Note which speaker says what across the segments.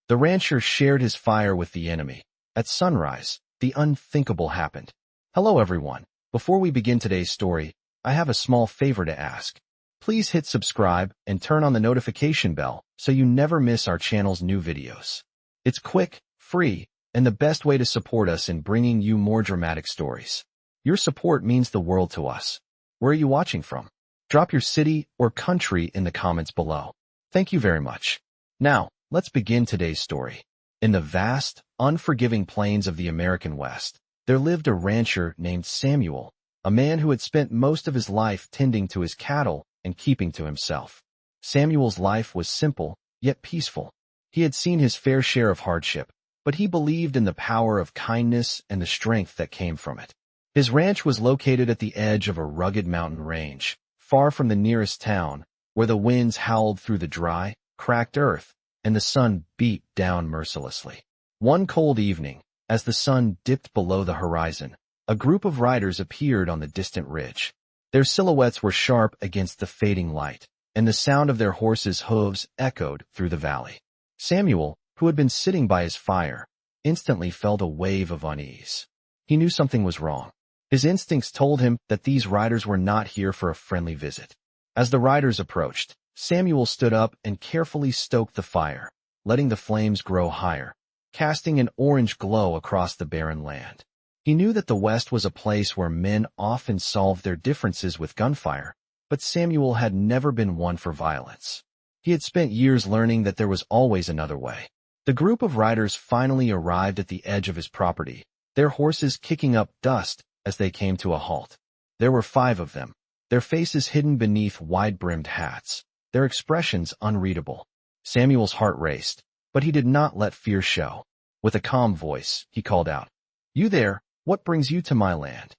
Speaker 1: The rancher shared his fire with the enemy. At sunrise, the unthinkable happened. Hello everyone. Before we begin today's story, I have a small favor to ask. Please hit subscribe and turn on the notification bell so you never miss our channel's new videos. It's quick, free, and the best way to support us in bringing you more dramatic stories. Your support means the world to us. Where are you watching from? Drop your city or country in the comments below. Thank you very much. Now, let's begin today's story. In the vast, unforgiving plains of the American West, there lived a rancher named Samuel, a man who had spent most of his life tending to his cattle and keeping to himself. Samuel's life was simple, yet peaceful. He had seen his fair share of hardship, but he believed in the power of kindness and the strength that came from it. His ranch was located at the edge of a rugged mountain range, far from the nearest town, where the winds howled through the dry, cracked earth, and the sun beat down mercilessly. One cold evening, as the sun dipped below the horizon, a group of riders appeared on the distant ridge. Their silhouettes were sharp against the fading light, and the sound of their horses' hooves echoed through the valley. Samuel, who had been sitting by his fire, instantly felt a wave of unease. He knew something was wrong. His instincts told him that these riders were not here for a friendly visit. As the riders approached, Samuel stood up and carefully stoked the fire, letting the flames grow higher, casting an orange glow across the barren land. He knew that the West was a place where men often solved their differences with gunfire, but Samuel had never been one for violence. He had spent years learning that there was always another way. The group of riders finally arrived at the edge of his property, their horses kicking up dust as they came to a halt. There were 5 of them, their faces hidden beneath wide-brimmed hats, their expressions unreadable. Samuel's heart raced, but he did not let fear show. With a calm voice, he called out, "You there, what brings you to my land?"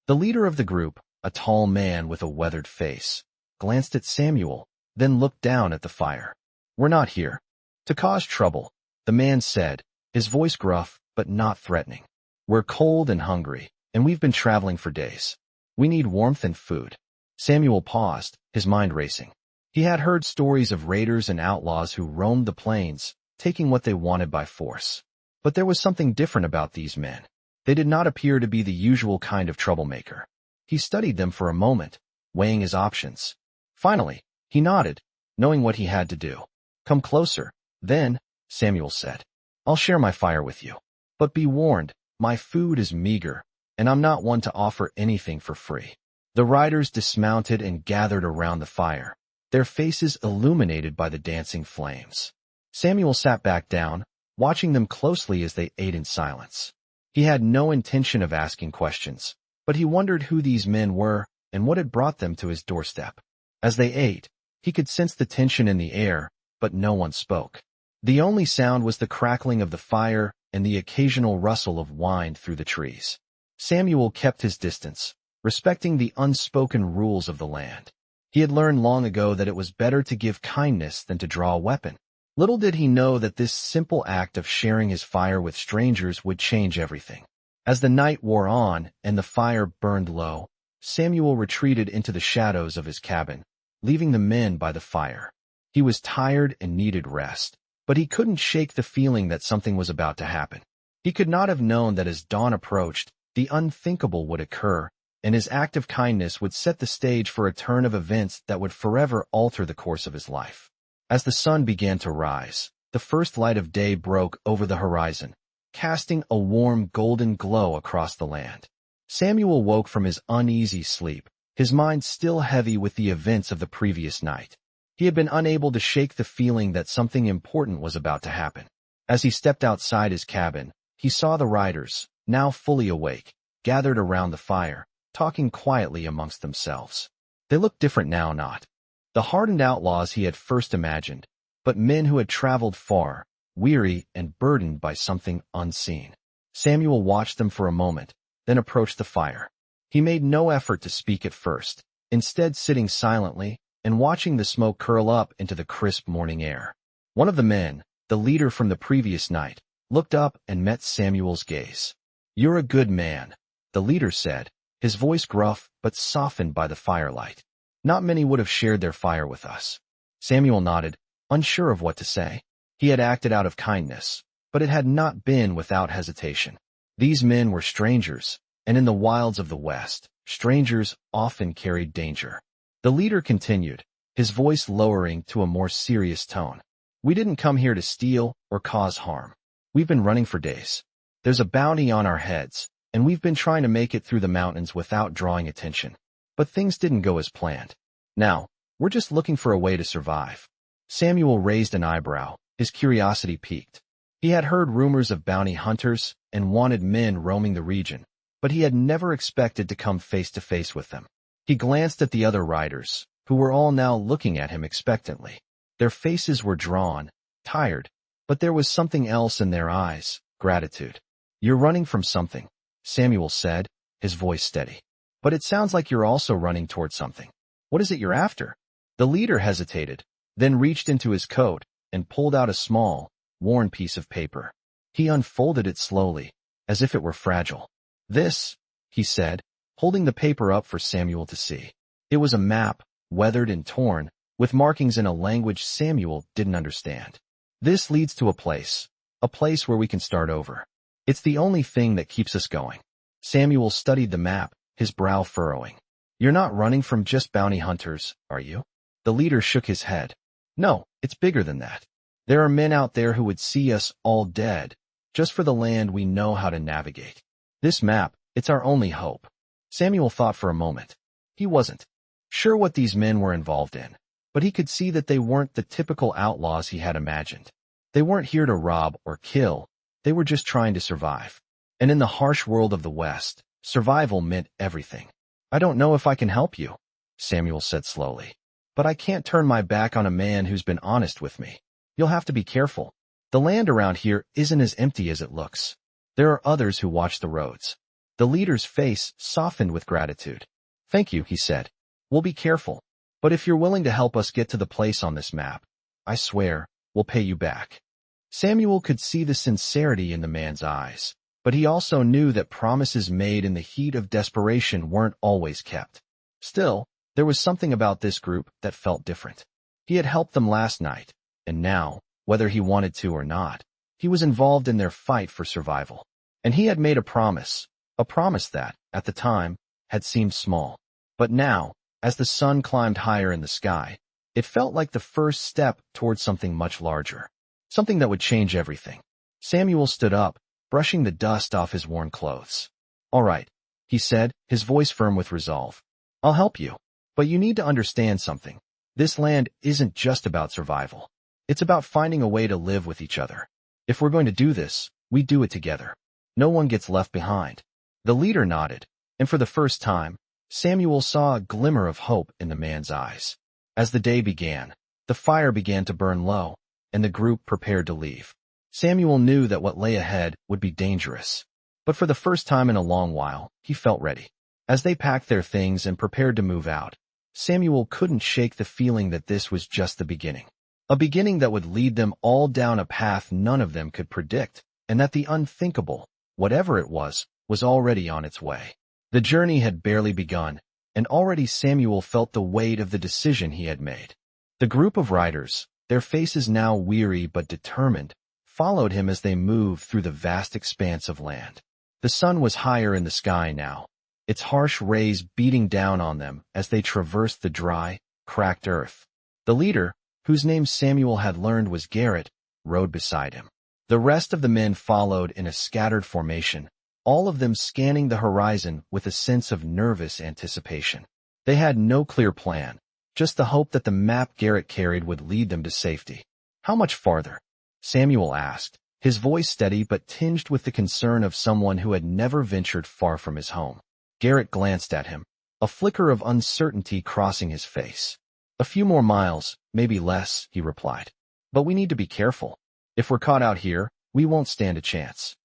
Speaker 1: The leader of the group, a tall man with a weathered face, glanced at Samuel, then looked down at the fire. "We're not here to cause trouble," the man said, his voice gruff but not threatening. "We're cold and hungry, and we've been traveling for days. We need warmth and food." Samuel paused, his mind racing. He had heard stories of raiders and outlaws who roamed the plains, taking what they wanted by force. But there was something different about these men. They did not appear to be the usual kind of troublemaker. He studied them for a moment, weighing his options. Finally, he nodded, knowing what he had to do. "Come closer, then," Samuel said. "I'll share my fire with you. But be warned, my food is meager, and I'm not one to offer anything for free." The riders dismounted and gathered around the fire, their faces illuminated by the dancing flames. Samuel sat back down, watching them closely as they ate in silence. He had no intention of asking questions, but he wondered who these men were and what had brought them to his doorstep. As they ate, he could sense the tension in the air, but no one spoke. The only sound was the crackling of the fire and the occasional rustle of wind through the trees. Samuel kept his distance, respecting the unspoken rules of the land. He had learned long ago that it was better to give kindness than to draw a weapon. Little did he know that this simple act of sharing his fire with strangers would change everything. As the night wore on and the fire burned low, Samuel retreated into the shadows of his cabin, leaving the men by the fire. He was tired and needed rest, but he couldn't shake the feeling that something was about to happen. He could not have known that as dawn approached, the unthinkable would occur, and his act of kindness would set the stage for a turn of events that would forever alter the course of his life. As the sun began to rise, the first light of day broke over the horizon, casting a warm golden glow across the land. Samuel woke from his uneasy sleep, his mind still heavy with the events of the previous night. He had been unable to shake the feeling that something important was about to happen. As he stepped outside his cabin, he saw the riders, now fully awake, gathered around the fire, talking quietly amongst themselves. They looked different now, not the hardened outlaws he had first imagined, but men who had traveled far, weary and burdened by something unseen. Samuel watched them for a moment, then approached the fire. He made no effort to speak at first, instead sitting silently and watching the smoke curl up into the crisp morning air. One of the men, the leader from the previous night, looked up and met Samuel's gaze. "You're a good man," the leader said, his voice gruff but softened by the firelight. "Not many would have shared their fire with us." Samuel nodded, unsure of what to say. He He had acted out of kindness, but it had not been without hesitation. These men were strangers, and in the wilds of the West, strangers often carried danger. The leader continued, his voice lowering to a more serious tone. We didn't come here to steal or cause harm. We've been running for days. There's a bounty on our heads, and we've been trying to make it through the mountains without drawing attention. But things didn't go as planned. Now, we're just looking for a way to survive. Samuel raised an eyebrow, his curiosity piqued. He had heard rumors of bounty hunters and wanted men roaming the region, but he had never expected to come face to face with them. He glanced at the other riders, who were all now looking at him expectantly. Their faces were drawn, tired, but there was something else in their eyes, gratitude. You're running from something, Samuel said, his voice steady. But it sounds like you're also running toward something. What is it you're after? The leader hesitated, then reached into his coat and pulled out a small, worn piece of paper. He unfolded it slowly, as if it were fragile. This, he said, holding the paper up for Samuel to see. It was a map, weathered and torn, with markings in a language Samuel didn't understand. This leads to a place where we can start over. It's the only thing that keeps us going. Samuel studied the map, his brow furrowing. You're not running from just bounty hunters, are you? The leader shook his head. No, it's bigger than that. There are men out there who would see us all dead, just for the land we know how to navigate. This map, it's our only hope. Samuel thought for a moment. He wasn't sure what these men were involved in, but he could see that they weren't the typical outlaws he had imagined. They weren't here to rob or kill, they were just trying to survive. And in the harsh world of the West, survival meant everything. I don't know if I can help you, Samuel said slowly. But I can't turn my back on a man who's been honest with me. You'll have to be careful. The land around here isn't as empty as it looks. There are others who watch the roads. The leader's face softened with gratitude. Thank you, he said. We'll be careful. But if you're willing to help us get to the place on this map, I swear, we'll pay you back. Samuel could see the sincerity in the man's eyes, but he also knew that promises made in the heat of desperation weren't always kept. Still, there was something about this group that felt different. He had helped them last night, and now, whether he wanted to or not, he was involved in their fight for survival. And he had made a promise that, at the time, had seemed small. But now, as the sun climbed higher in the sky, it felt like the first step towards something much larger. Something that would change everything. Samuel stood up, brushing the dust off his worn clothes. All right, he said, his voice firm with resolve. I'll help you. But you need to understand something. This land isn't just about survival. It's about finding a way to live with each other. If we're going to do this, we do it together. No one gets left behind. The leader nodded, and for the first time, Samuel saw a glimmer of hope in the man's eyes. As the day began, the fire began to burn low, and the group prepared to leave. Samuel knew that what lay ahead would be dangerous. But for the first time in a long while, he felt ready. As they packed their things and prepared to move out, Samuel couldn't shake the feeling that this was just the beginning. A beginning that would lead them all down a path none of them could predict, and that the unthinkable, whatever it was already on its way. The journey had barely begun, and already Samuel felt the weight of the decision he had made. The group of riders, their faces now weary but determined, followed him as they moved through the vast expanse of land. The sun was higher in the sky now, its harsh rays beating down on them as they traversed the dry, cracked earth. The leader, whose name Samuel had learned was Garrett, rode beside him. The rest of the men followed in a scattered formation, all of them scanning the horizon with a sense of nervous anticipation. They had no clear plan, just the hope that the map Garrett carried would lead them to safety. How much farther? Samuel asked, his voice steady but tinged with the concern of someone who had never ventured far from his home. Garrett glanced at him, a flicker of uncertainty crossing his face. A few more miles, maybe less, he replied. But we need to be careful. If we're caught out here, we won't stand a chance.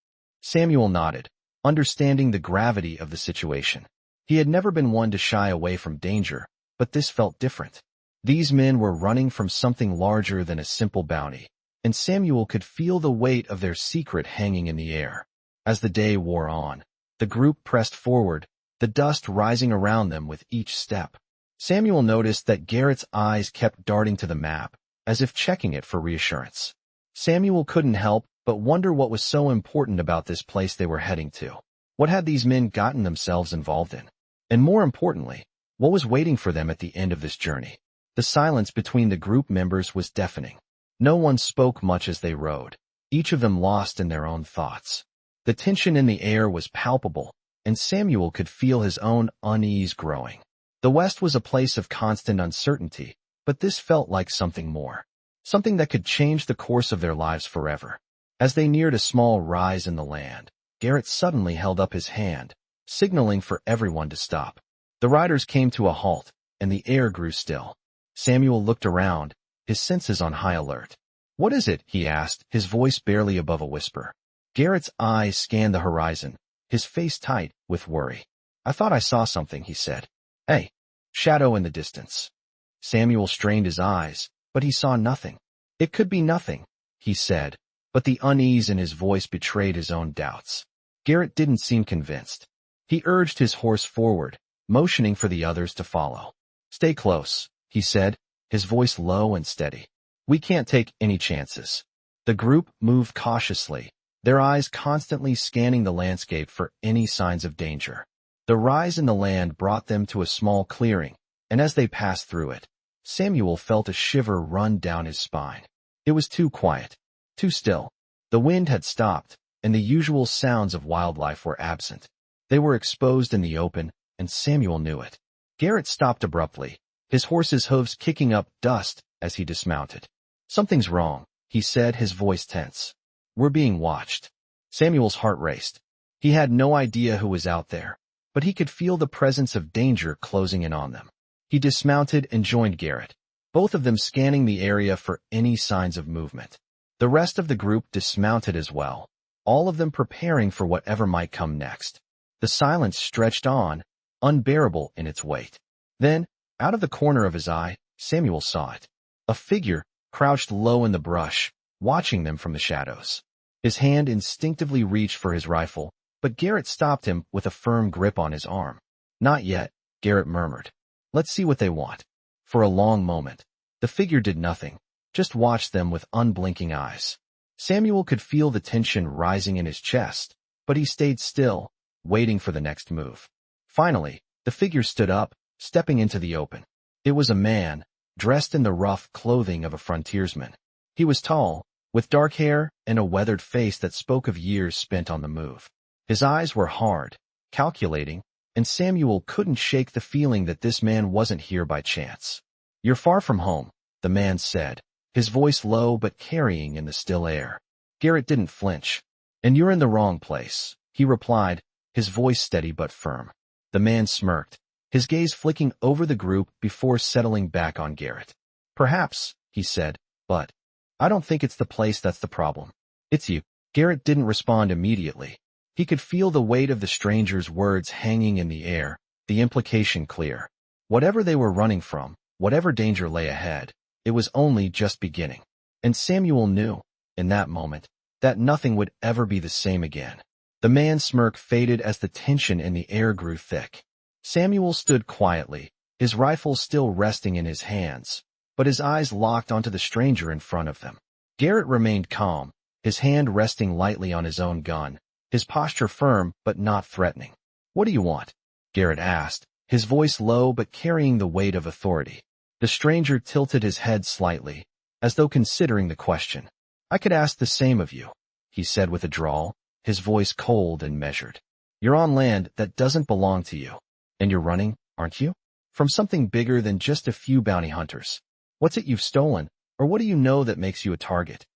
Speaker 1: Samuel nodded, understanding the gravity of the situation. He had never been one to shy away from danger, but this felt different. These men were running from something larger than a simple bounty, and Samuel could feel the weight of their secret hanging in the air. As the day wore on, the group pressed forward, the dust rising around them with each step. Samuel noticed that Garrett's eyes kept darting to the map, as if checking it for reassurance. Samuel couldn't help but wonder what was so important about this place they were heading to. What had these men gotten themselves involved in? And more importantly, what was waiting for them at the end of this journey? The silence between the group members was deafening. No one spoke much as they rode, each of them lost in their own thoughts. The tension in the air was palpable, and Samuel could feel his own unease growing. The West was a place of constant uncertainty, but this felt like something more. Something that could change the course of their lives forever. As they neared a small rise in the land, Garrett suddenly held up his hand, signaling for everyone to stop. The riders came to a halt, and the air grew still. Samuel looked around, his senses on high alert. "What is it?" he asked, his voice barely above a whisper. Garrett's eyes scanned the horizon, his face tight with worry. "I thought I saw something," he said. "Hey, shadow in the distance." Samuel strained his eyes, but he saw nothing. "It could be nothing," he said, but the unease in his voice betrayed his own doubts. Garrett didn't seem convinced. He urged his horse forward, motioning for the others to follow. "Stay close," he said, his voice low and steady. "We can't take any chances." The group moved cautiously, their eyes constantly scanning the landscape for any signs of danger. The rise in the land brought them to a small clearing, and as they passed through it, Samuel felt a shiver run down his spine. It was too quiet, too still. The wind had stopped, and the usual sounds of wildlife were absent. They were exposed in the open, and Samuel knew it. Garrett stopped abruptly, his horse's hooves kicking up dust as he dismounted. "Something's wrong," he said, his voice tense. "We're being watched." Samuel's heart raced. He had no idea who was out there, but he could feel the presence of danger closing in on them. He dismounted and joined Garrett, both of them scanning the area for any signs of movement. The rest of the group dismounted as well, all of them preparing for whatever might come next. The silence stretched on, unbearable in its weight. Then, out of the corner of his eye, Samuel saw it. A figure, crouched low in the brush, watching them from the shadows. His hand instinctively reached for his rifle, but Garrett stopped him with a firm grip on his arm. "Not yet," Garrett murmured. "Let's see what they want." For a long moment, the figure did nothing, just watched them with unblinking eyes. Samuel could feel the tension rising in his chest, but he stayed still, waiting for the next move. Finally, the figure stood up, stepping into the open. It was a man, dressed in the rough clothing of a frontiersman. He was tall, with dark hair and a weathered face that spoke of years spent on the move. His eyes were hard, calculating, and Samuel couldn't shake the feeling that this man wasn't here by chance. "You're far from home," the man said, his voice low but carrying in the still air. Garrett didn't flinch. "And you're in the wrong place," he replied, his voice steady but firm. The man smirked, his gaze flicking over the group before settling back on Garrett. "Perhaps," he said, "but I don't think it's the place that's the problem. It's you." Garrett didn't respond immediately. He could feel the weight of the stranger's words hanging in the air, the implication clear. Whatever they were running from, whatever danger lay ahead, it was only just beginning. And Samuel knew, in that moment, that nothing would ever be the same again. The man's smirk faded as the tension in the air grew thick. Samuel stood quietly, his rifle still resting in his hands, but his eyes locked onto the stranger in front of them. Garrett remained calm, his hand resting lightly on his own gun, his posture firm but not threatening. "What do you want?" Garrett asked, his voice low but carrying the weight of authority. The stranger tilted his head slightly, as though considering the question. "I could ask the same of you," he said with a drawl, his voice cold and measured. "You're on land that doesn't belong to you, and you're running, aren't you? From something bigger than just a few bounty hunters. What's it you've stolen, or what do you know that makes you a target?"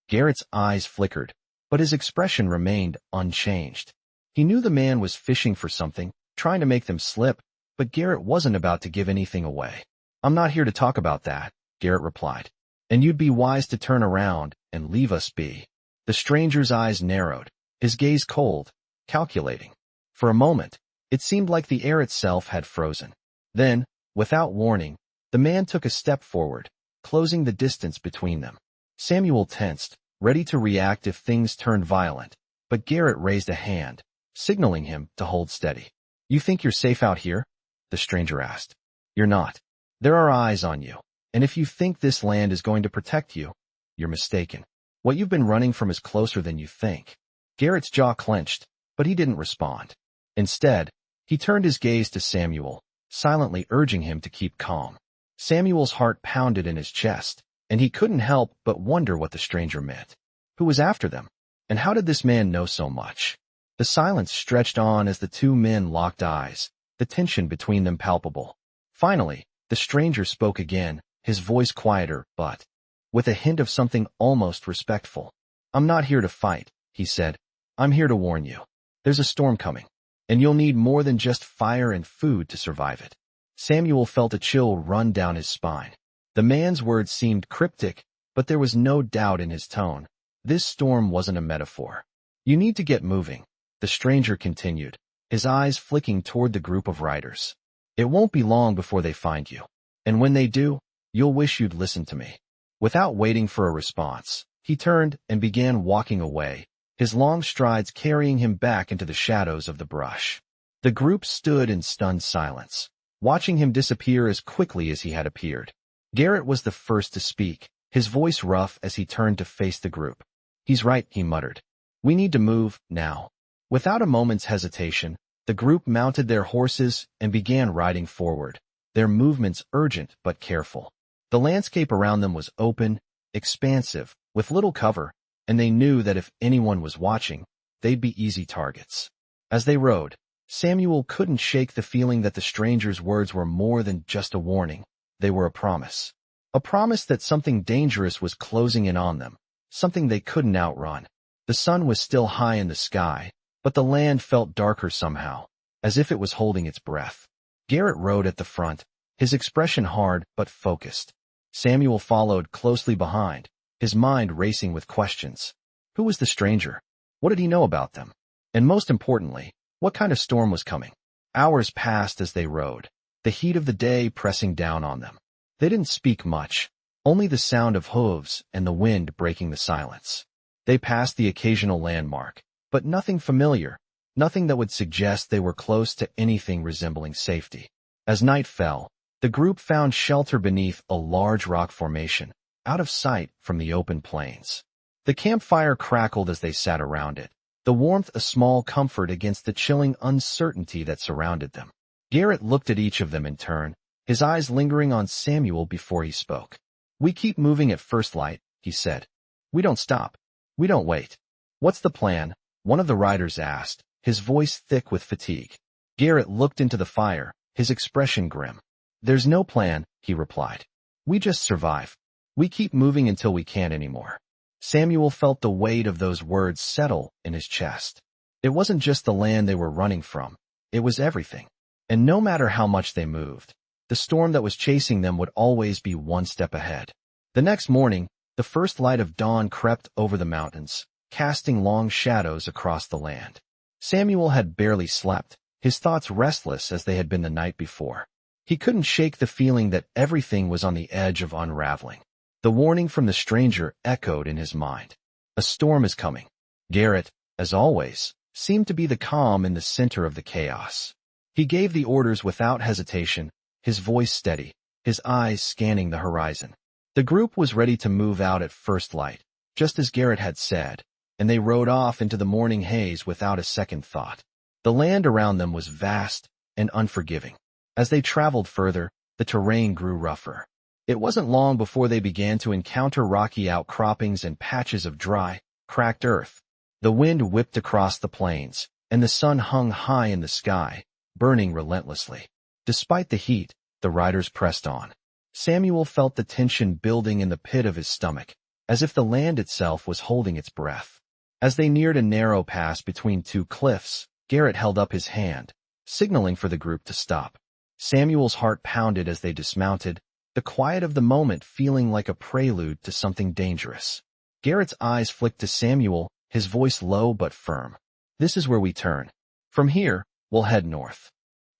Speaker 1: Garrett's eyes flickered, but his expression remained unchanged. He knew the man was fishing for something, trying to make them slip, but Garrett wasn't about to give anything away. "I'm not here to talk about that," Garrett replied. "And you'd be wise to turn around and leave us be." The stranger's eyes narrowed, his gaze cold, calculating. For a moment, it seemed like the air itself had frozen. Then, without warning, the man took a step forward, closing the distance between them. Samuel tensed, ready to react if things turned violent, but Garrett raised a hand, signaling him to hold steady. "You think you're safe out here?" the stranger asked. "You're not. There are eyes on you, and if you think this land is going to protect you, you're mistaken." What you've been running from is closer than you think. Garrett's jaw clenched, but he didn't respond. Instead, he turned his gaze to Samuel, silently urging him to keep calm. Samuel's heart pounded in his chest, and he couldn't help but wonder what the stranger meant. Who was after them? And how did this man know so much? The silence stretched on as the two men locked eyes, the tension between them palpable. Finally, the stranger spoke again, his voice quieter, but with a hint of something almost respectful. "I'm not here to fight," he said. "I'm here to warn you. There's a storm coming, and you'll need more than just fire and food to survive it." Samuel felt a chill run down his spine. The man's words seemed cryptic, but there was no doubt in his tone. This storm wasn't a metaphor. "You need to get moving," the stranger continued, his eyes flicking toward the group of riders. "It won't be long before they find you. And when they do, you'll wish you'd listened to me." Without waiting for a response, he turned and began walking away, his long strides carrying him back into the shadows of the brush. The group stood in stunned silence, watching him disappear as quickly as he had appeared. Garrett was the first to speak, his voice rough as he turned to face the group. "He's right," he muttered. "We need to move, now." Without a moment's hesitation, the group mounted their horses and began riding forward, their movements urgent but careful. The landscape around them was open, expansive, with little cover, and they knew that if anyone was watching, they'd be easy targets. As they rode, Samuel couldn't shake the feeling that the stranger's words were more than just a warning. They were a promise. A promise that something dangerous was closing in on them, something they couldn't outrun. The sun was still high in the sky, but the land felt darker somehow, as if it was holding its breath. Garrett rode at the front, his expression hard but focused. Samuel followed closely behind, his mind racing with questions. Who was the stranger? What did he know about them? And most importantly, what kind of storm was coming? Hours passed as they rode, the heat of the day pressing down on them. They didn't speak much, only the sound of hooves and the wind breaking the silence. They passed the occasional landmark, but nothing familiar, nothing that would suggest they were close to anything resembling safety. As night fell, the group found shelter beneath a large rock formation, out of sight from the open plains. The campfire crackled as they sat around it, the warmth a small comfort against the chilling uncertainty that surrounded them. Garrett looked at each of them in turn, his eyes lingering on Samuel before he spoke. "We keep moving at first light," he said. "We don't stop. We don't wait." "What's the plan?" one of the riders asked, his voice thick with fatigue. Garrett looked into the fire, his expression grim. "There's no plan," he replied. "We just survive. We keep moving until we can't anymore." Samuel felt the weight of those words settle in his chest. It wasn't just the land they were running from, it was everything. And no matter how much they moved, the storm that was chasing them would always be one step ahead. The next morning, the first light of dawn crept over the mountains, casting long shadows across the land. Samuel had barely slept, his thoughts restless as they had been the night before. He couldn't shake the feeling that everything was on the edge of unraveling. The warning from the stranger echoed in his mind. A storm is coming. Garrett, as always, seemed to be the calm in the center of the chaos. He gave the orders without hesitation, his voice steady, his eyes scanning the horizon. The group was ready to move out at first light, just as Garrett had said, and they rode off into the morning haze without a second thought. The land around them was vast and unforgiving. As they traveled further, the terrain grew rougher. It wasn't long before they began to encounter rocky outcroppings and patches of dry, cracked earth. The wind whipped across the plains, and the sun hung high in the sky, burning relentlessly. Despite the heat, the riders pressed on. Samuel felt the tension building in the pit of his stomach, as if the land itself was holding its breath. As they neared a narrow pass between two cliffs, Garrett held up his hand, signaling for the group to stop. Samuel's heart pounded as they dismounted, the quiet of the moment feeling like a prelude to something dangerous. Garrett's eyes flicked to Samuel, his voice low but firm. "This is where we turn. From here, we'll head north."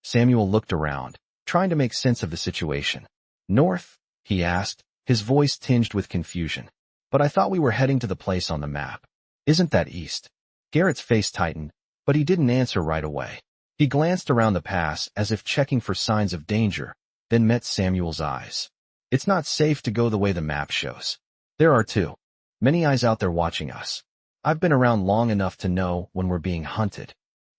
Speaker 1: Samuel looked around, trying to make sense of the situation. "North?" he asked, his voice tinged with confusion. "But I thought we were heading to the place on the map. Isn't that east?" Garrett's face tightened, but he didn't answer right away. He glanced around the pass as if checking for signs of danger, then met Samuel's eyes. "It's not safe to go the way the map shows. There are two." Many eyes out there watching us. I've been around long enough to know when we're being hunted.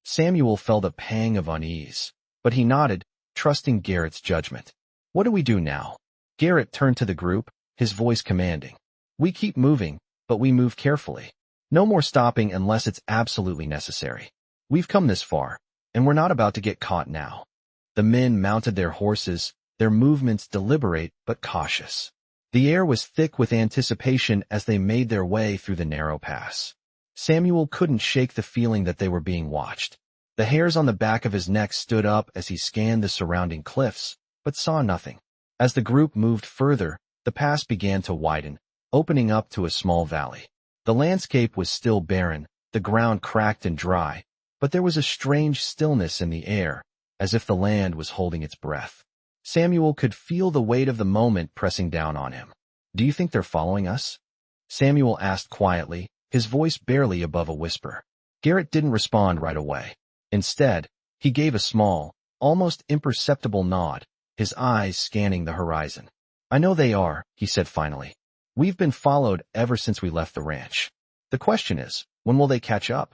Speaker 1: Samuel felt a pang of unease, but he nodded, trusting Garrett's judgment. What do we do now? Garrett turned to the group, his voice commanding. We keep moving, but we move carefully. No more stopping unless it's absolutely necessary. We've come this far, and we're not about to get caught now. The men mounted their horses, their movements deliberate but cautious. The air was thick with anticipation as they made their way through the narrow pass. Samuel couldn't shake the feeling that they were being watched. The hairs on the back of his neck stood up as he scanned the surrounding cliffs, but saw nothing. As the group moved further, the pass began to widen, opening up to a small valley. The landscape was still barren, the ground cracked and dry, but there was a strange stillness in the air, as if the land was holding its breath. Samuel could feel the weight of the moment pressing down on him. Do you think they're following us? Samuel asked quietly, his voice barely above a whisper. Garrett didn't respond right away. Instead, he gave a small, almost imperceptible nod, his eyes scanning the horizon. I know they are, he said finally. We've been followed ever since we left the ranch. The question is, when will they catch up?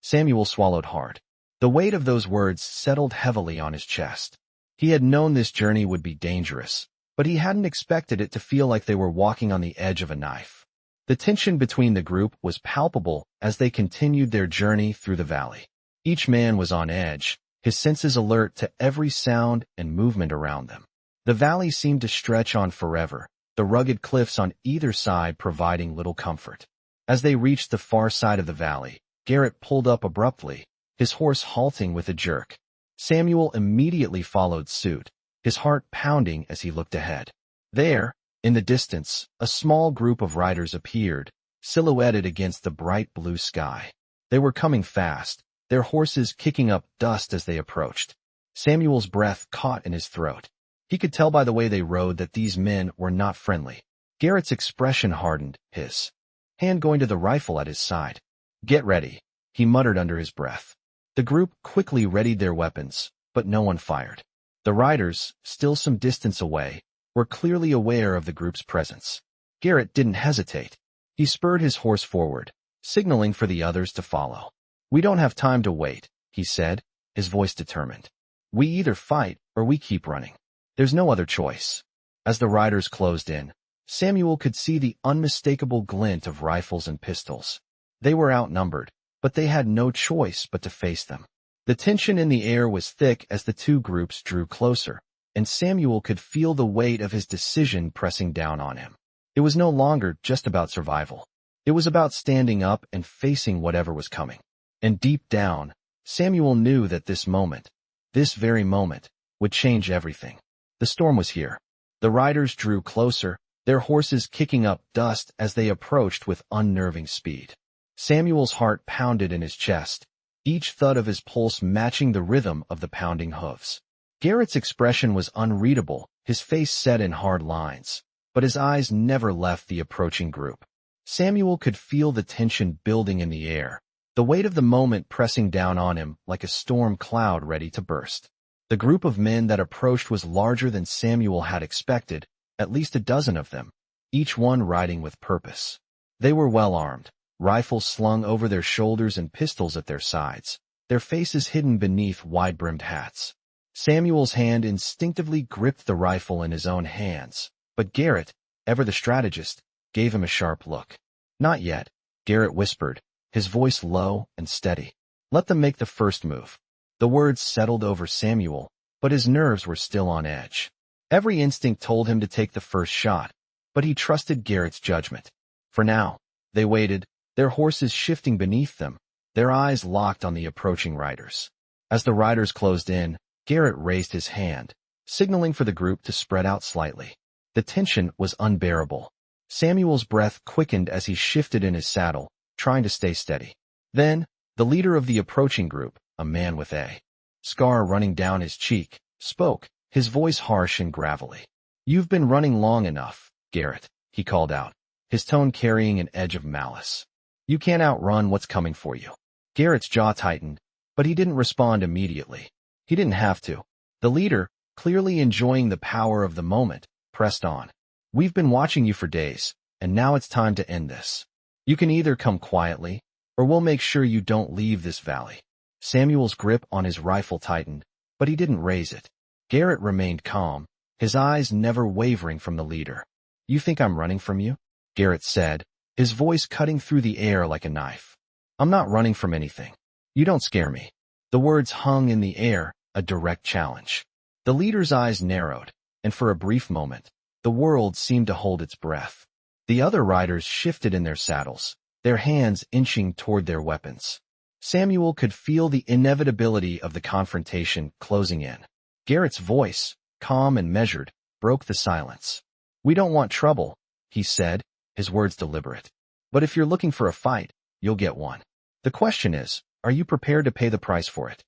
Speaker 1: Samuel swallowed hard. The weight of those words settled heavily on his chest. He had known this journey would be dangerous, but he hadn't expected it to feel like they were walking on the edge of a knife. The tension between the group was palpable as they continued their journey through the valley. Each man was on edge, his senses alert to every sound and movement around them. The valley seemed to stretch on forever, the rugged cliffs on either side providing little comfort. As they reached the far side of the valley, Garrett pulled up abruptly, his horse halting with a jerk. Samuel immediately followed suit, his heart pounding as he looked ahead. There, in the distance, a small group of riders appeared, silhouetted against the bright blue sky. They were coming fast, their horses kicking up dust as they approached. Samuel's breath caught in his throat. He could tell by the way they rode that these men were not friendly. Garrett's expression hardened, his hand going to the rifle at his side. Get ready, he muttered under his breath. The group quickly readied their weapons, but no one fired. The riders, still some distance away, were clearly aware of the group's presence. Garrett didn't hesitate. He spurred his horse forward, signaling for the others to follow. We don't have time to wait, he said, his voice determined. We either fight or we keep running. There's no other choice. As the riders closed in, Samuel could see the unmistakable glint of rifles and pistols. They were outnumbered, but they had no choice but to face them. The tension in the air was thick as the two groups drew closer, and Samuel could feel the weight of his decision pressing down on him. It was no longer just about survival. It was about standing up and facing whatever was coming. And deep down, Samuel knew that this moment, this very moment, would change everything. The storm was here. The riders drew closer, their horses kicking up dust as they approached with unnerving speed. Samuel's heart pounded in his chest, each thud of his pulse matching the rhythm of the pounding hooves. Garrett's expression was unreadable, his face set in hard lines, but his eyes never left the approaching group. Samuel could feel the tension building in the air, the weight of the moment pressing down on him like a storm cloud ready to burst. The group of men that approached was larger than Samuel had expected, at least a dozen of them, each one riding with purpose. They were well armed, rifles slung over their shoulders and pistols at their sides, their faces hidden beneath wide-brimmed hats. Samuel's hand instinctively gripped the rifle in his own hands, but Garrett, ever the strategist, gave him a sharp look. Not yet, Garrett whispered, his voice low and steady. Let them make the first move. The words settled over Samuel, but his nerves were still on edge. Every instinct told him to take the first shot, but he trusted Garrett's judgment. For now, they waited, their horses shifting beneath them, their eyes locked on the approaching riders. As the riders closed in, Garrett raised his hand, signaling for the group to spread out slightly. The tension was unbearable. Samuel's breath quickened as he shifted in his saddle, trying to stay steady. Then, the leader of the approaching group, a man with a scar running down his cheek, spoke, his voice harsh and gravelly. You've been running long enough, Garrett, he called out, his tone carrying an edge of malice. You can't outrun what's coming for you. Garrett's jaw tightened, but he didn't respond immediately. He didn't have to. The leader, clearly enjoying the power of the moment, pressed on. We've been watching you for days, and now it's time to end this. You can either come quietly, or we'll make sure you don't leave this valley. Samuel's grip on his rifle tightened, but he didn't raise it. Garrett remained calm, his eyes never wavering from the leader. You think I'm running from you? Garrett said, his voice cutting through the air like a knife. I'm not running from anything. You don't scare me. The words hung in the air, a direct challenge. The leader's eyes narrowed, and for a brief moment, the world seemed to hold its breath. The other riders shifted in their saddles, their hands inching toward their weapons. Samuel could feel the inevitability of the confrontation closing in. Garrett's voice, calm and measured, broke the silence. We don't want trouble, he said, his words deliberate. But if you're looking for a fight, you'll get one. The question is, are you prepared to pay the price for it?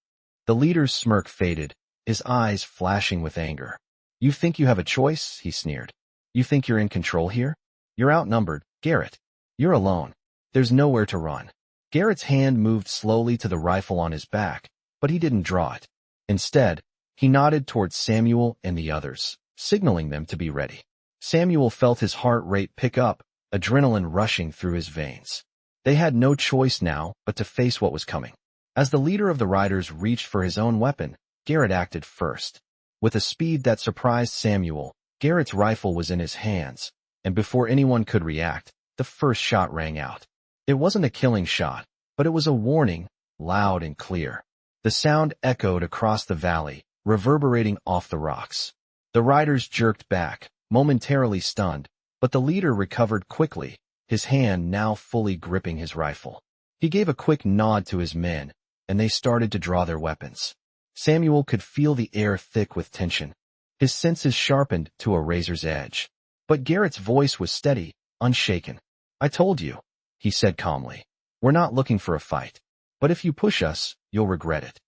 Speaker 1: The leader's smirk faded, his eyes flashing with anger. You think you have a choice? He sneered. You think you're in control here? You're outnumbered, Garrett. You're alone. There's nowhere to run. Garrett's hand moved slowly to the rifle on his back, but he didn't draw it. Instead, he nodded towards Samuel and the others, signaling them to be ready. Samuel felt his heart rate pick up, adrenaline rushing through his veins. They had no choice now but to face what was coming. As the leader of the riders reached for his own weapon, Garrett acted first. With a speed that surprised Samuel, Garrett's rifle was in his hands, and before anyone could react, the first shot rang out. It wasn't a killing shot, but it was a warning, loud and clear. The sound echoed across the valley, reverberating off the rocks. The riders jerked back, momentarily stunned, but the leader recovered quickly, his hand now fully gripping his rifle. He gave a quick nod to his men, and they started to draw their weapons. Samuel could feel the air thick with tension. His senses sharpened to a razor's edge. But Garrett's voice was steady, unshaken. I told you, he said calmly. We're not looking for a fight. But if you push us, you'll regret it.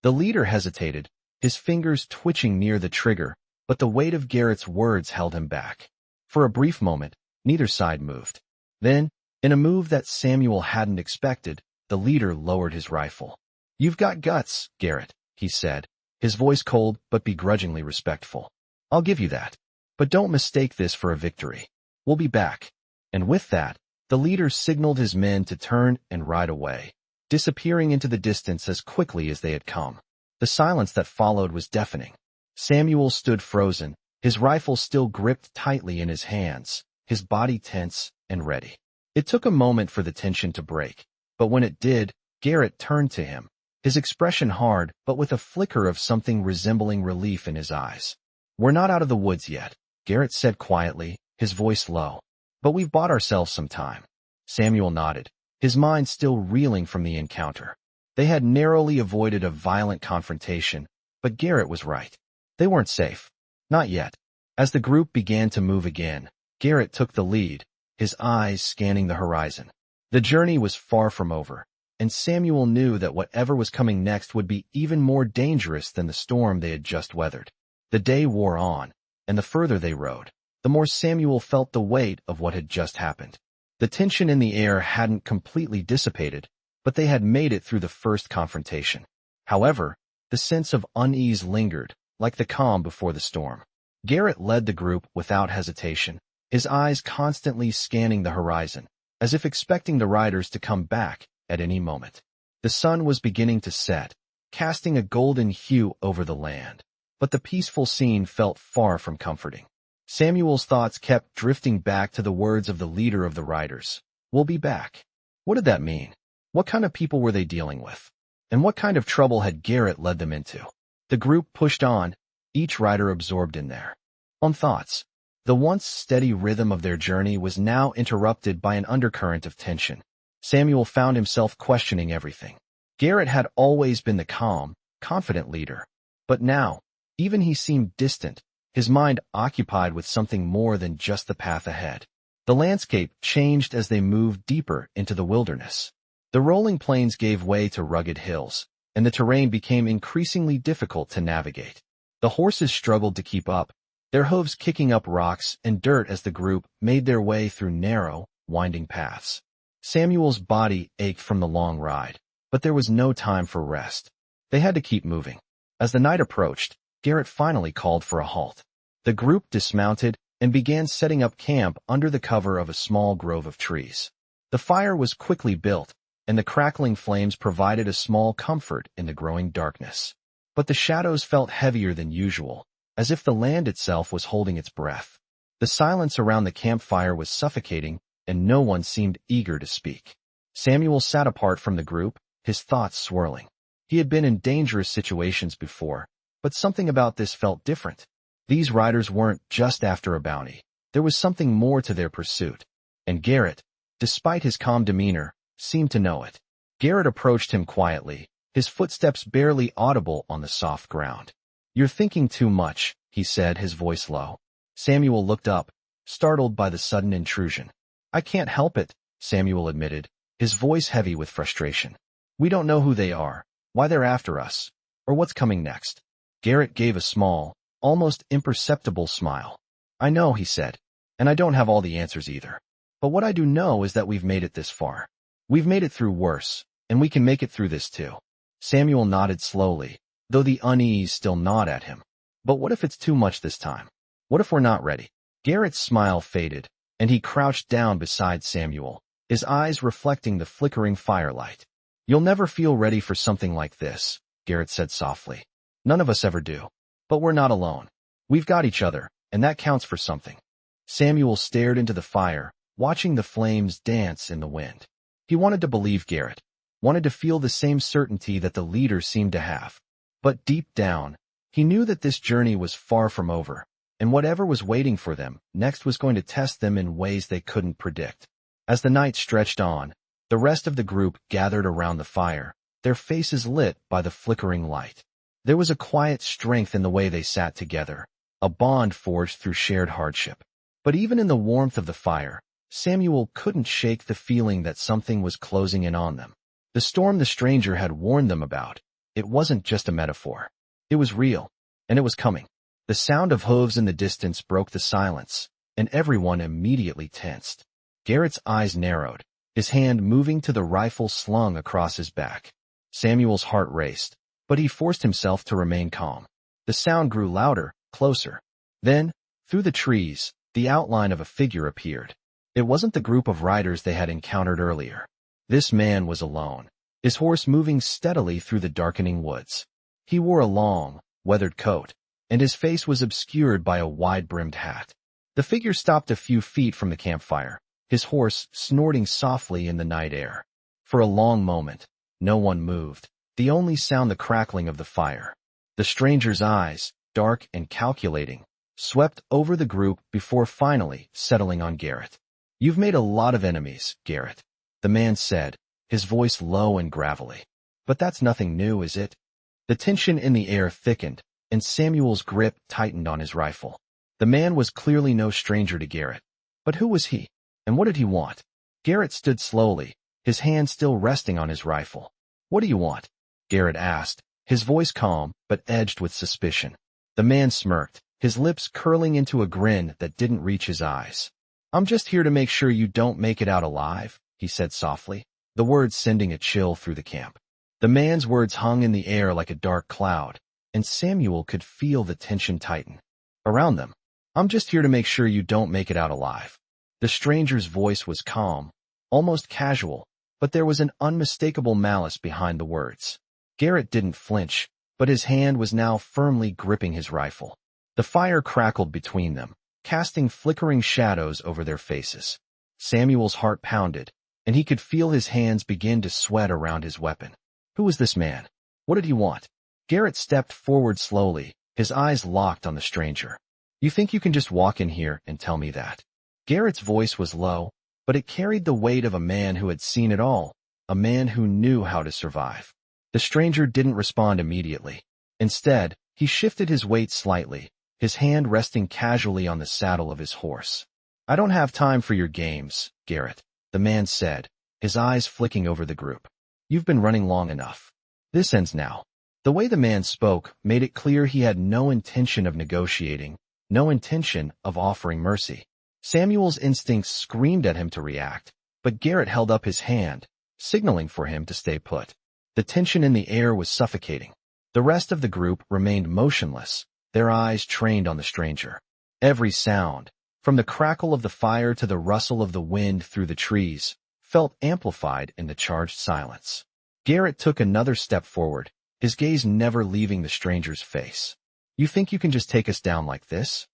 Speaker 1: The leader hesitated, his fingers twitching near the trigger, but the weight of Garrett's words held him back. For a brief moment, neither side moved. Then, in a move that Samuel hadn't expected, the leader lowered his rifle. You've got guts, Garrett, he said, his voice cold but begrudgingly respectful. I'll give you that. But don't mistake this for a victory. We'll be back. And with that, the leader signaled his men to turn and ride away, disappearing into the distance as quickly as they had come. The silence that followed was deafening. Samuel stood frozen, his rifle still gripped tightly in his hands, his body tense and ready. It took a moment for the tension to break, but when it did, Garrett turned to him, his expression hard but with a flicker of something resembling relief in his eyes. We're not out of the woods yet, Garrett said quietly, his voice low. But we've bought ourselves some time. Samuel nodded, his mind still reeling from the encounter. They had narrowly avoided a violent confrontation, but Garrett was right. They weren't safe. Not yet. As the group began to move again, Garrett took the lead, his eyes scanning the horizon. The journey was far from over, and Samuel knew that whatever was coming next would be even more dangerous than the storm they had just weathered. The day wore on, and the further they rode, the more Samuel felt the weight of what had just happened. The tension in the air hadn't completely dissipated, but they had made it through the first confrontation. However, the sense of unease lingered, like the calm before the storm. Garrett led the group without hesitation, his eyes constantly scanning the horizon, as if expecting the riders to come back at any moment. The sun was beginning to set, casting a golden hue over the land, but the peaceful scene felt far from comforting. Samuel's thoughts kept drifting back to the words of the leader of the riders. We'll be back. What did that mean? What kind of people were they dealing with? And what kind of trouble had Garrett led them into? The group pushed on, each rider absorbed in their own thoughts. The once steady rhythm of their journey was now interrupted by an undercurrent of tension. Samuel found himself questioning everything. Garrett had always been the calm, confident leader. But now, even he seemed distant, his mind occupied with something more than just the path ahead. The landscape changed as they moved deeper into the wilderness. The rolling plains gave way to rugged hills, and the terrain became increasingly difficult to navigate. The horses struggled to keep up, their hooves kicking up rocks and dirt as the group made their way through narrow, winding paths. Samuel's body ached from the long ride, but there was no time for rest. They had to keep moving. As the night approached, Garrett finally called for a halt. The group dismounted and began setting up camp under the cover of a small grove of trees. The fire was quickly built, and the crackling flames provided a small comfort in the growing darkness. But the shadows felt heavier than usual, as if the land itself was holding its breath. The silence around the campfire was suffocating, and no one seemed eager to speak. Samuel sat apart from the group, his thoughts swirling. He had been in dangerous situations before, but something about this felt different. These riders weren't just after a bounty. There was something more to their pursuit. And Garrett, despite his calm demeanor, seemed to know it. Garrett approached him quietly, his footsteps barely audible on the soft ground. "You're thinking too much," he said, his voice low. Samuel looked up, startled by the sudden intrusion. "I can't help it," Samuel admitted, his voice heavy with frustration. "We don't know who they are, why they're after us, or what's coming next." Garrett gave a small, almost imperceptible smile. "I know," he said, "and I don't have all the answers either. But what I do know is that we've made it this far. We've made it through worse, and we can make it through this too." Samuel nodded slowly, though the unease still gnawed at him. "But what if it's too much this time? What if we're not ready?" Garrett's smile faded, and he crouched down beside Samuel, his eyes reflecting the flickering firelight. "You'll never feel ready for something like this," Garrett said softly. "None of us ever do. But we're not alone. We've got each other, and that counts for something." Samuel stared into the fire, watching the flames dance in the wind. He wanted to believe Garrett, wanted to feel the same certainty that the leader seemed to have. But deep down, he knew that this journey was far from over, and whatever was waiting for them next was going to test them in ways they couldn't predict. As the night stretched on, the rest of the group gathered around the fire, their faces lit by the flickering light. There was a quiet strength in the way they sat together, a bond forged through shared hardship. But even in the warmth of the fire, Samuel couldn't shake the feeling that something was closing in on them. The storm the stranger had warned them about, it wasn't just a metaphor. It was real, and it was coming. The sound of hooves in the distance broke the silence, and everyone immediately tensed. Garrett's eyes narrowed, his hand moving to the rifle slung across his back. Samuel's heart raced, but he forced himself to remain calm. The sound grew louder, closer. Then, through the trees, the outline of a figure appeared. It wasn't the group of riders they had encountered earlier. This man was alone, his horse moving steadily through the darkening woods. He wore a long, weathered coat, and his face was obscured by a wide-brimmed hat. The figure stopped a few feet from the campfire, his horse snorting softly in the night air. For a long moment, no one moved, the only sound the crackling of the fire. The stranger's eyes, dark and calculating, swept over the group before finally settling on Garrett. "You've made a lot of enemies, Garrett," the man said, his voice low and gravelly. "But that's nothing new, is it?" The tension in the air thickened, and Samuel's grip tightened on his rifle. The man was clearly no stranger to Garrett. But who was he, and what did he want? Garrett stood slowly, his hand still resting on his rifle. "What do you want?" Garrett asked, his voice calm but edged with suspicion. The man smirked, his lips curling into a grin that didn't reach his eyes. "I'm just here to make sure you don't make it out alive," he said softly, the words sending a chill through the camp. The man's words hung in the air like a dark cloud, and Samuel could feel the tension tighten around them. "I'm just here to make sure you don't make it out alive." The stranger's voice was calm, almost casual, but there was an unmistakable malice behind the words. Garrett didn't flinch, but his hand was now firmly gripping his rifle. The fire crackled between them, casting flickering shadows over their faces. Samuel's heart pounded, and he could feel his hands begin to sweat around his weapon. Who was this man? What did he want? Garrett stepped forward slowly, his eyes locked on the stranger. "You think you can just walk in here and tell me that?" Garrett's voice was low, but it carried the weight of a man who had seen it all, a man who knew how to survive. The stranger didn't respond immediately. Instead, he shifted his weight slightly, his hand resting casually on the saddle of his horse. "I don't have time for your games, Garrett," the man said, his eyes flicking over the group. "You've been running long enough. This ends now." The way the man spoke made it clear he had no intention of negotiating, no intention of offering mercy. Samuel's instincts screamed at him to react, but Garrett held up his hand, signaling for him to stay put. The tension in the air was suffocating. The rest of the group remained motionless, their eyes trained on the stranger. Every sound, from the crackle of the fire to the rustle of the wind through the trees, felt amplified in the charged silence. Garrett took another step forward, his gaze never leaving the stranger's face. "You think you can just take us down like this?"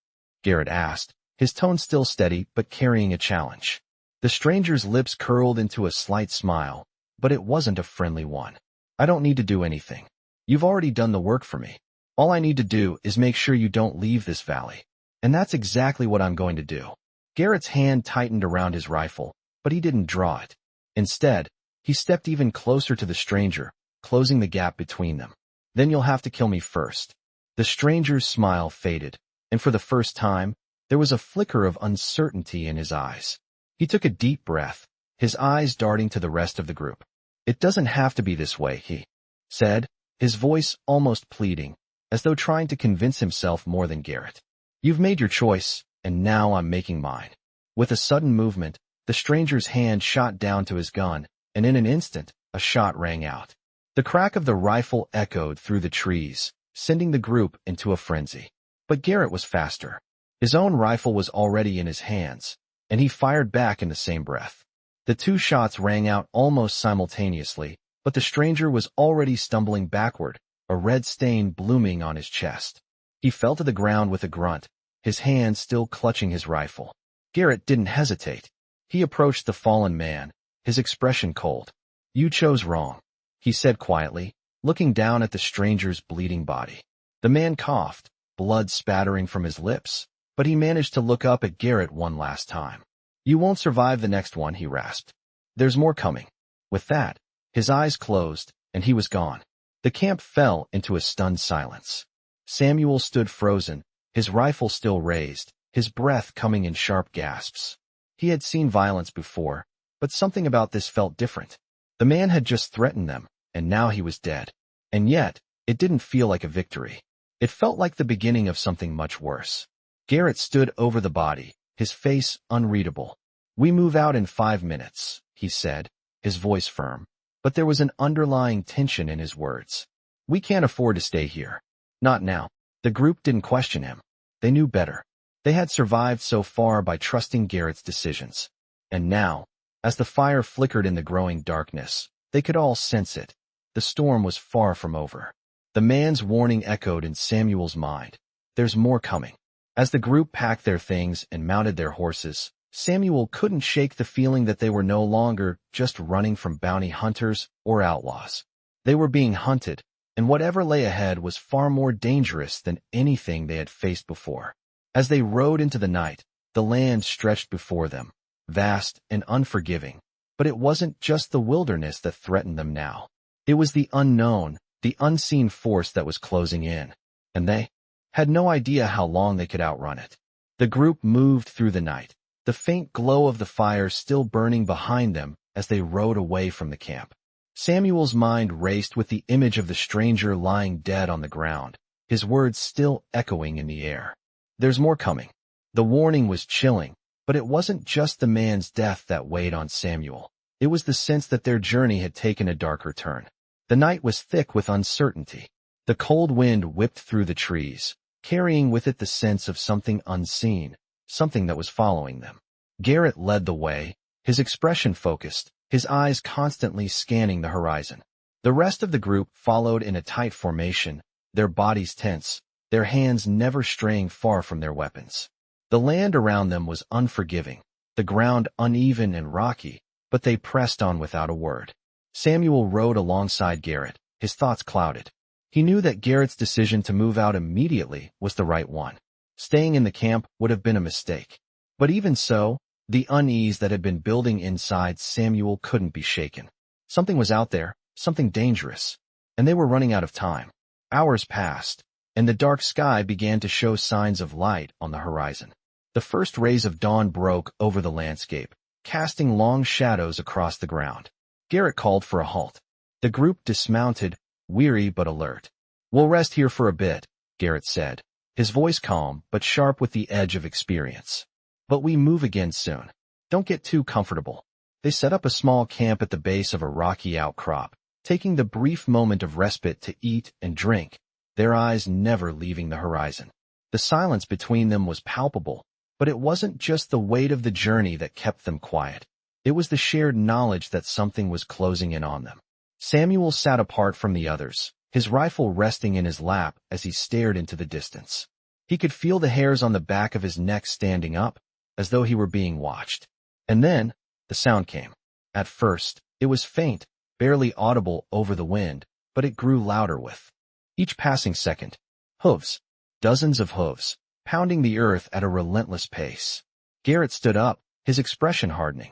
Speaker 1: Garrett asked, his tone still steady but carrying a challenge. The stranger's lips curled into a slight smile, but it wasn't a friendly one. "I don't need to do anything. You've already done the work for me. All I need to do is make sure you don't leave this valley. And that's exactly what I'm going to do." Garrett's hand tightened around his rifle, but he didn't draw it. Instead, he stepped even closer to the stranger, closing the gap between them. "Then you'll have to kill me first." The stranger's smile faded, and for the first time, there was a flicker of uncertainty in his eyes. He took a deep breath, his eyes darting to the rest of the group. "It doesn't have to be this way," he said, his voice almost pleading, as though trying to convince himself more than Garrett. "You've made your choice, and now I'm making mine." With a sudden movement, the stranger's hand shot down to his gun, and in an instant, a shot rang out. The crack of the rifle echoed through the trees, sending the group into a frenzy. But Garrett was faster. His own rifle was already in his hands, and he fired back in the same breath. The two shots rang out almost simultaneously, but the stranger was already stumbling backward, a red stain blooming on his chest. He fell to the ground with a grunt, his hand still clutching his rifle. Garrett didn't hesitate. He approached the fallen man, his expression cold. "You chose wrong," he said quietly, looking down at the stranger's bleeding body. The man coughed, blood spattering from his lips, but he managed to look up at Garrett one last time. "You won't survive the next one," he rasped. "There's more coming." With that, his eyes closed, and he was gone. The camp fell into a stunned silence. Samuel stood frozen, his rifle still raised, his breath coming in sharp gasps. He had seen violence before, but something about this felt different. The man had just threatened them, and now he was dead. And yet, it didn't feel like a victory. It felt like the beginning of something much worse. Garrett stood over the body, his face unreadable. "We move out in 5 minutes," he said, his voice firm, but there was an underlying tension in his words. "We can't afford to stay here. Not now." The group didn't question him. They knew better. They had survived so far by trusting Garrett's decisions. And now, as the fire flickered in the growing darkness, they could all sense it. The storm was far from over. The man's warning echoed in Samuel's mind. "There's more coming." As the group packed their things and mounted their horses, Samuel couldn't shake the feeling that they were no longer just running from bounty hunters or outlaws. They were being hunted, and whatever lay ahead was far more dangerous than anything they had faced before. As they rode into the night, the land stretched before them, vast and unforgiving. But it wasn't just the wilderness that threatened them now. It was the unknown, the unseen force that was closing in, and they had no idea how long they could outrun it. The group moved through the night, the faint glow of the fire still burning behind them as they rode away from the camp. Samuel's mind raced with the image of the stranger lying dead on the ground, his words still echoing in the air. "There's more coming." The warning was chilling, but it wasn't just the man's death that weighed on Samuel. It was the sense that their journey had taken a darker turn. The night was thick with uncertainty. The cold wind whipped through the trees, carrying with it the sense of something unseen, something that was following them. Garrett led the way, his expression focused, his eyes constantly scanning the horizon. The rest of the group followed in a tight formation, their bodies tense, their hands never straying far from their weapons. The land around them was unforgiving, the ground uneven and rocky, but they pressed on without a word. Samuel rode alongside Garrett, his thoughts clouded. He knew that Garrett's decision to move out immediately was the right one. Staying in the camp would have been a mistake. But even so, the unease that had been building inside Samuel couldn't be shaken. Something was out there, something dangerous, and they were running out of time. Hours passed, and the dark sky began to show signs of light on the horizon. The first rays of dawn broke over the landscape, casting long shadows across the ground. Garrett called for a halt. The group dismounted, weary but alert. "We'll rest here for a bit," Garrett said, his voice calm but sharp with the edge of experience. "But we move again soon. Don't get too comfortable." They set up a small camp at the base of a rocky outcrop, taking the brief moment of respite to eat and drink, their eyes never leaving the horizon. The silence between them was palpable, but it wasn't just the weight of the journey that kept them quiet. It was the shared knowledge that something was closing in on them. Samuel sat apart from the others, his rifle resting in his lap as he stared into the distance. He could feel the hairs on the back of his neck standing up, as though he were being watched. And then, the sound came. At first, it was faint, barely audible over the wind, but it grew louder with each passing second. Hooves. Dozens of hooves, pounding the earth at a relentless pace. Garrett stood up, his expression hardening.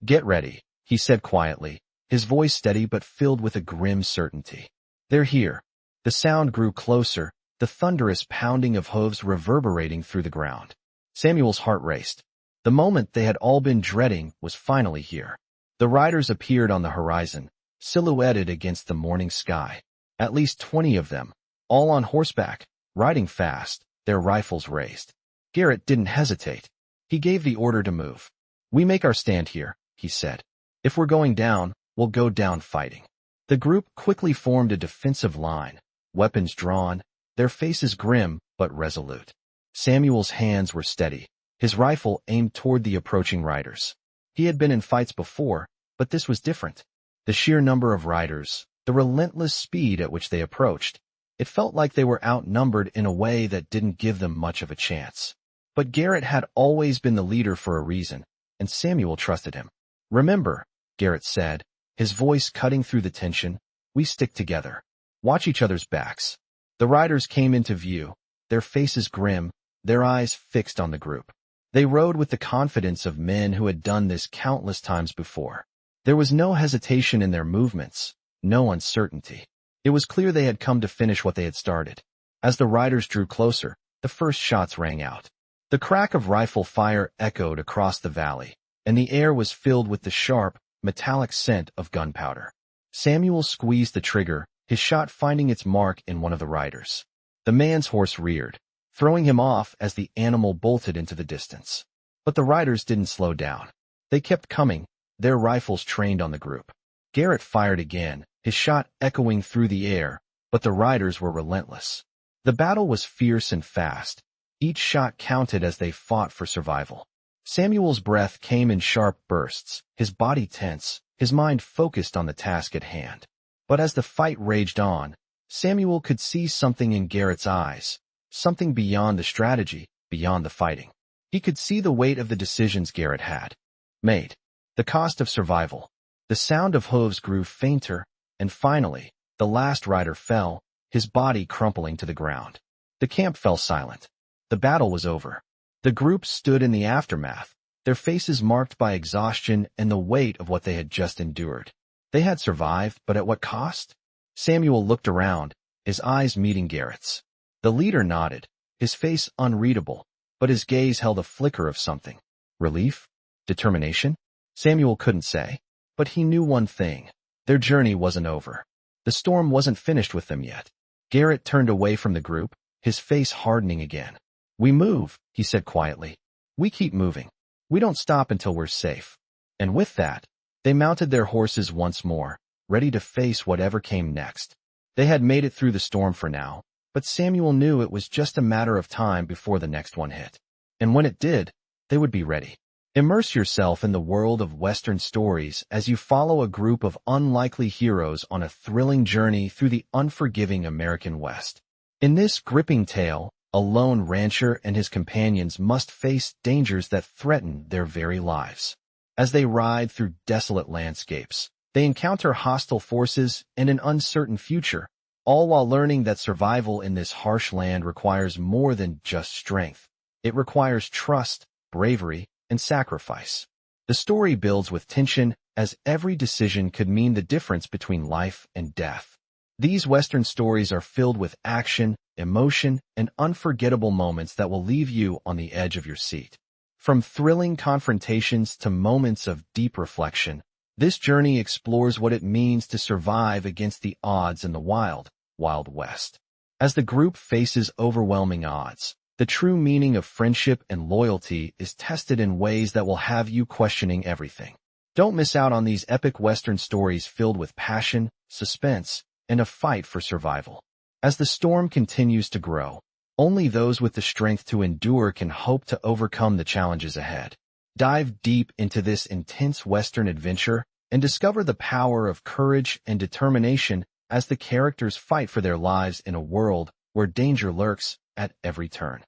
Speaker 1: "Get ready," he said quietly, his voice steady but filled with a grim certainty. "They're here." The sound grew closer, the thunderous pounding of hooves reverberating through the ground. Samuel's heart raced. The moment they had all been dreading was finally here. The riders appeared on the horizon, silhouetted against the morning sky. At least 20 of them, all on horseback, riding fast, their rifles raised. Garrett didn't hesitate. He gave the order to move. "We make our stand here," he said. "If we're going down, we'll go down fighting." The group quickly formed a defensive line, weapons drawn, their faces grim but resolute. Samuel's hands were steady, his rifle aimed toward the approaching riders. He had been in fights before, but this was different. The sheer number of riders, the relentless speed at which they approached, it felt like they were outnumbered in a way that didn't give them much of a chance. But Garrett had always been the leader for a reason, and Samuel trusted him. "Remember," Garrett said, his voice cutting through the tension, "we stick together. Watch each other's backs." The riders came into view, their faces grim, their eyes fixed on the group. They rode with the confidence of men who had done this countless times before. There was no hesitation in their movements, no uncertainty. It was clear they had come to finish what they had started. As the riders drew closer, the first shots rang out. The crack of rifle fire echoed across the valley, and the air was filled with the sharp, metallic scent of gunpowder. Samuel squeezed the trigger, his shot finding its mark in one of the riders. The man's horse reared, throwing him off as the animal bolted into the distance. But the riders didn't slow down. They kept coming, their rifles trained on the group. Garrett fired again, his shot echoing through the air, but the riders were relentless. The battle was fierce and fast. Each shot counted as they fought for survival. Samuel's breath came in sharp bursts, his body tense, his mind focused on the task at hand. But as the fight raged on, Samuel could see something in Garrett's eyes, something beyond the strategy, beyond the fighting. He could see the weight of the decisions Garrett had made, the cost of survival. The sound of hooves grew fainter, and finally, the last rider fell, his body crumpling to the ground. The camp fell silent. The battle was over. The group stood in the aftermath, their faces marked by exhaustion and the weight of what they had just endured. They had survived, but at what cost? Samuel looked around, his eyes meeting Garrett's. The leader nodded, his face unreadable, but his gaze held a flicker of something. Relief? Determination? Samuel couldn't say, but he knew one thing. Their journey wasn't over. The storm wasn't finished with them yet. Garrett turned away from the group, his face hardening again. "We move," he said quietly. "We keep moving. We don't stop until we're safe." And with that, they mounted their horses once more, ready to face whatever came next. They had made it through the storm for now, but Samuel knew it was just a matter of time before the next one hit. And when it did, they would be ready. Immerse yourself in the world of Western stories as you follow a group of unlikely heroes on a thrilling journey through the unforgiving American West. In this gripping tale, a lone rancher and his companions must face dangers that threaten their very lives. As they ride through desolate landscapes, they encounter hostile forces and an uncertain future, all while learning that survival in this harsh land requires more than just strength. It requires trust, bravery, and sacrifice. The story builds with tension, as every decision could mean the difference between life and death. These Western stories are filled with action, emotion, and unforgettable moments that will leave you on the edge of your seat. From thrilling confrontations to moments of deep reflection, this journey explores what it means to survive against the odds in the wild, Wild West. As the group faces overwhelming odds, the true meaning of friendship and loyalty is tested in ways that will have you questioning everything. Don't miss out on these epic Western stories filled with passion, suspense, and a fight for survival. As the storm continues to grow, only those with the strength to endure can hope to overcome the challenges ahead. Dive deep into this intense Western adventure and discover the power of courage and determination as the characters fight for their lives in a world where danger lurks at every turn.